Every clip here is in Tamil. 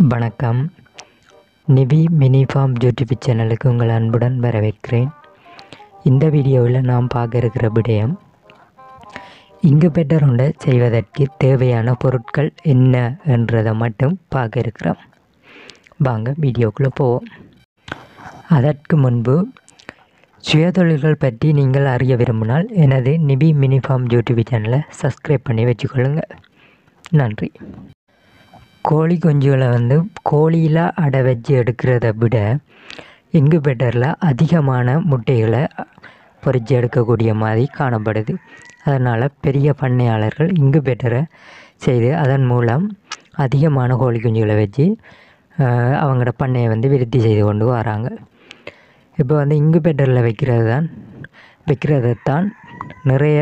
வணக்கம். நிவி மினி ஃபார்ம் யூடியூப் சேனலுக்கு உங்கள் அன்புடன் வரவேற்கிறேன். இந்த வீடியோவில் நாம் பார்க்க இருக்கிற விடயம் இன்குபேட்டர் ஒன்றை செய்வதற்கு தேவையான பொருட்கள் என்ன என்றதை மட்டும் பார்க்க இருக்கிறோம். வாங்க வீடியோக்குள்ளே போவோம். அதற்கு முன்பு சுயதொழில்கள் பற்றி நீங்கள் அறிய விரும்பினால் எனது நிவி மினி ஃபார்ம் யூடியூப் சேனலை சப்ஸ்கிரைப் பண்ணி வச்சுக்கொள்ளுங்கள். நன்றி. கோழி குஞ்சுகளை கோழியில் அடை வச்சு எடுக்கிறத விட இன்குபேட்டரில் அதிகமான முட்டைகளை பொறிச்சு எடுக்கக்கூடிய மாதிரி காணப்படுது. அதனால் பெரிய பண்ணையாளர்கள் இன்குபேட்டரை செய்து அதன் மூலம் அதிகமான கோழி குஞ்சுகளை வச்சு அவங்களோட பண்ணையை விருத்தி செய்து கொண்டு வராங்க. இப்போ இன்குபேட்டரில் வைக்கிறதைத்தான் நிறைய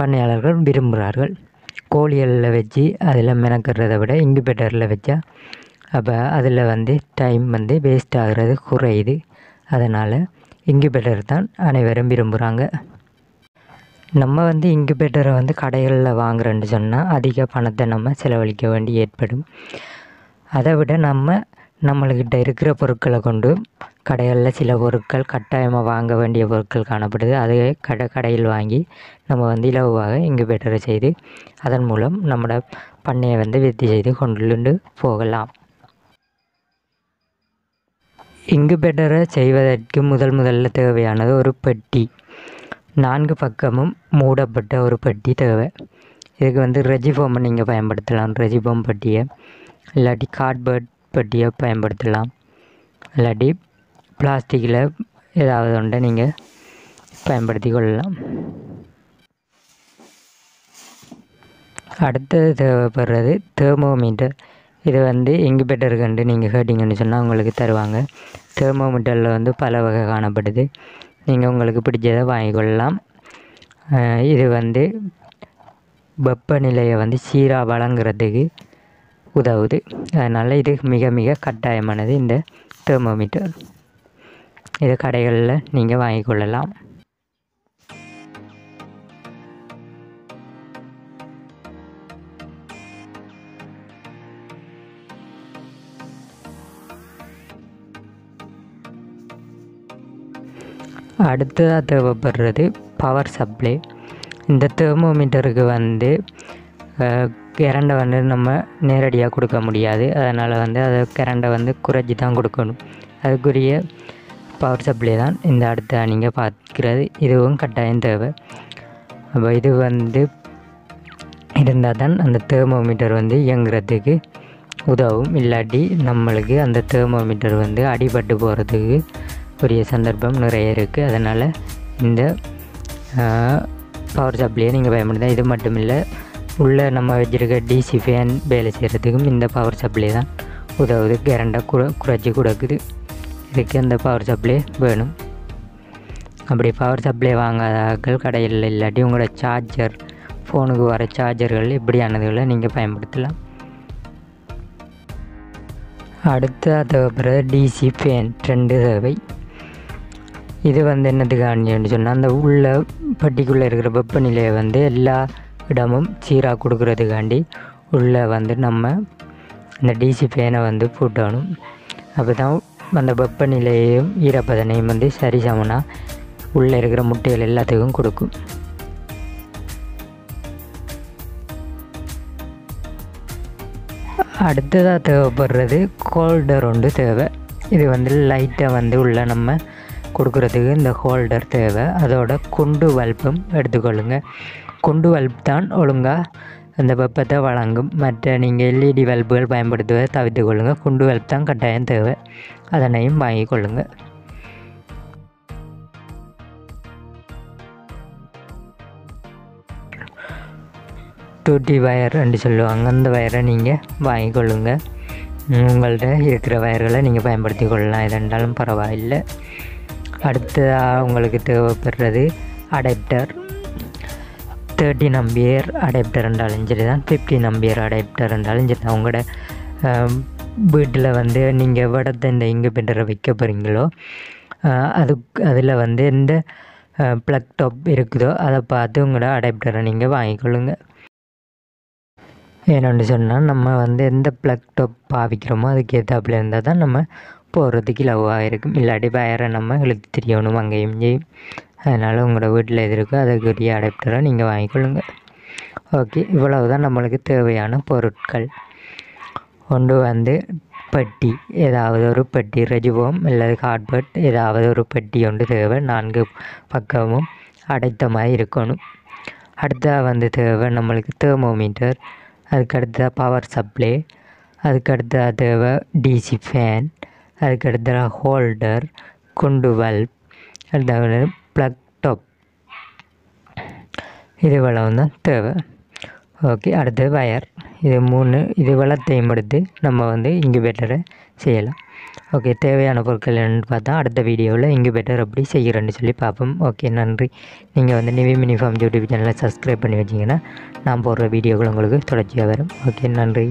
பண்ணையாளர்கள் விரும்புகிறார்கள். கோழிகளில் வச்சு அதில் மெனக்கிறத விட இன்குபேட்டரில் வச்சா அப்போ அதில் டைம் வேஸ்ட் ஆகிறது குறையுது. அதனால் இன்குபேட்டர் தான் அனைவரும் விரும்புகிறாங்க. நம்ம இன்குபேட்டரை கடைகளில் வாங்குறோன்னு சொன்னால் அதிக பணத்தை நம்ம செலவழிக்க வேண்டி ஏற்படும். அதை விட நம்மள்கிட்ட இருக்கிற பொருட்களை கொண்டு கடைகளில் சில பொருட்கள் கட்டாயமாக வாங்க வேண்டிய பொருட்கள் காணப்படுது. அதை கடையில் வாங்கி நம்ம இலவாக இன்குபேட்டரை செய்து அதன் மூலம் நம்மளோட பண்ணையை விருத்தி செய்து கொண்டு போகலாம். இன்குபேட்டரை செய்வதற்கு முதல்ல தேவையானது ஒரு பெட்டி. 4 பக்கமும் மூடப்பட்ட ஒரு பெட்டி தேவை. இதுக்கு ரெஜிஃபோமை நீங்கள் பயன்படுத்தலாம். ரெஜிஃபோம் பெட்டியை இல்லாட்டி கார்ட்போர்ட் பெட்டியை பயன்படுத்தலாம். இல்லாட்டி பிளாஸ்டிக்கில் ஏதாவது ஒன்றை நீங்கள் பயன்படுத்தி கொள்ளலாம். அடுத்தது தேவைப்படுறது தெர்மோமீட்டர். இது இன்குபேட்டருக்கு நீங்கள் கேட்டிங்கன்னு சொன்னால் உங்களுக்கு தருவாங்க. தெர்மோமீட்டரில் பல வகை காணப்படுது. நீங்கள் உங்களுக்கு பிடிச்சதை வாங்கிக்கொள்ளலாம். இது வெப்பநிலையை சீராக வழங்குறதுக்கு உதவுது. அதனால் இது மிக மிக கட்டாயமானது இந்த தெர்மோமீட்டர். இது கடைகளில் நீங்கள் வாங்கிக்கொள்ளலாம். அடுத்ததாக தேவைப்படுறது பவர் சப்ளை. இந்த தெர்மோமீட்டருக்கு கரண்டை நம்ம நேரடியாக கொடுக்க முடியாது. அதனால் அதை கரண்டை குறைச்சி தான் கொடுக்கணும். அதுக்குரிய பவர் சப்ளை தான் இந்த அடுத்த நீங்கள் பார்க்கிறது. இதுவும் கட்டாயம் தேவை. அப்போ இது இருந்தால் தான் அந்த தெர்மோமீட்டர் இயங்குறதுக்கு உதவும். இல்லாட்டி நம்மளுக்கு அந்த தெர்மோமீட்டர் அடிபட்டு போகிறதுக்கு உரிய சந்தர்ப்பம் நிறைய இருக்குது. அதனால் இந்த பவர் சப்ளையை நீங்கள் பயன்படுத்தலாம். இது மட்டும் இல்லை, உள்ளே நம்ம வச்சுருக்க டிசி ஃபேன் வேலை செய்கிறதுக்கும் இந்த பவர் சப்ளை தான் உதவுது. கரண்டை குறைச்சி கொடுக்குது. இதுக்கு அந்த பவர் சப்ளை வேணும். அப்படி பவர் சப்ளை வாங்காதாக்கள் கடையில் இல்லாட்டி உங்களோட சார்ஜர், ஃபோனுக்கு வர சார்ஜர்கள் இப்படியானதுகளை நீங்கள் பயன்படுத்தலாம். அடுத்த தேவைப்படுற டிசி ஃபேன் 2 தேவை. இது என்னத்துக்காண்டின்னு சொன்னால் அந்த உள்ள பட்டிக்குள்ளே இருக்கிற வெப்பநிலையை எல்லா இடமும் சீராக கொடுக்குறதுக்காண்டி உள்ளே நம்ம அந்த டிசி ஃபேனை போட்டணும். அப்போ தான் அந்த வெப்பநிலையையும் ஈரப்பதனையும் சரி சமனாக உள்ளே இருக்கிற முட்டைகள் எல்லாத்துக்கும் கொடுக்கும். அடுத்ததாக தேவைப்படுறது ஹோல்டர் ஒன்று தேவை. இது லைட்டை உள்ள நம்ம கொடுக்குறதுக்கு இந்த ஹோல்டர் தேவை. அதோட குண்டு பல்பும் எடுத்துக்கொள்ளுங்க. குண்டு பல்ப் தான் ஒழுங்காக அந்த வெப்பத்தை வழங்கும். மற்ற நீங்கள் எல்இடி பல்புகள் பயன்படுத்துவதை தவிர்த்து கொள்ளுங்கள். குண்டு பல்ப் தான் கட்டாயம் தேவை. அதனையும் வாங்கிக்கொள்ளுங்க. டூட்டி வயர் என்று சொல்லுவாங்க. அந்த வயரை நீங்கள் வாங்கிக்கொள்ளுங்க. உங்கள்கிட்ட இருக்கிற வயர்களை நீங்கள் பயன்படுத்தி கொள்ளலாம். எதென்றாலும் பரவாயில்லை. அடுத்ததாக உங்களுக்கு தேவைப்படுறது அடாப்டர். 13 ஆம்பியர் அடாப்டர் என்றாலும் சரி தான், 15 ஆம்பியர் அடாப்டர் என்றாலும் சரி தான். உங்களோட வீட்டில் நீங்கள் விடத்தை இந்த இன்குபேட்டரை வைக்க போகிறீங்களோ அதில் எந்த ப்ளக் டாப் இருக்குதோ அதை பார்த்து உங்களோட அடாப்டரை நீங்கள் வாங்கிக்கொள்ளுங்க. ஏன்னு சொன்னால் நம்ம வந்து எந்த ப்ளக் டாப் பாவிக்கிறோமோ அதுக்கு ஏற்றாப்புல இருந்தால் தான் நம்ம போடுறதுக்கு இலவாக இருக்கும். இல்லாட்டி வயரை நம்ம இழுத்து தெரியணும் அங்கேயும் இங்கேயும். அதனால் உங்களோட வீட்டில் எது இருக்கோ அதுக்குரிய அடாப்டரை நீங்கள் வாங்கிக்கொள்ளுங்க. ஓகே, இவ்வளவு தான் நம்மளுக்கு தேவையான பொருட்கள். ஒன்று வந்து பெட்டி, ஏதாவது ஒரு பெட்டி, ரெஜிவோம் அல்லது கார்ட்போர்ட் ஏதாவது ஒரு பெட்டி ஒன்று தேவை. 4 பக்கமும் அடைத்த மாதிரி இருக்கணும். அடுத்ததாக வந்து தேவை நம்மளுக்கு தெர்மோமீட்டர், அதுக்கடுத்ததாக பவர் சப்ளை, அதுக்கடுத்ததாக தேவை டிசி ஃபேன், அதுக்கடுத்ததாக ஹோல்டர், குண்டு பல்ப், அடுத்தது ப்ளக் டாப். இது இவ்வளவு தான் தேவை. ஓகே, அடுத்தது வயர். இது 3 இது வளத்தையும் எடுத்து நம்ம வந்து இன்குபேட்டரை செய்யலாம். ஓகே, தேவையான பொருட்கள் என்னென்னு பார்த்தா அடுத்த வீடியோவில் இன்குபேட்டர் எப்படி செய்கிறேன்னு சொல்லி பார்ப்போம். ஓகே, நன்றி. நீங்கள் வந்து நிவி மினிஃபார்ம் யூடியூப் சேனலை சப்ஸ்கிரைப் பண்ணி வச்சிங்கன்னா நான் போடுற வீடியோக்கள் உங்களுக்கு தொடர்ச்சியாக வரும். ஓகே, நன்றி.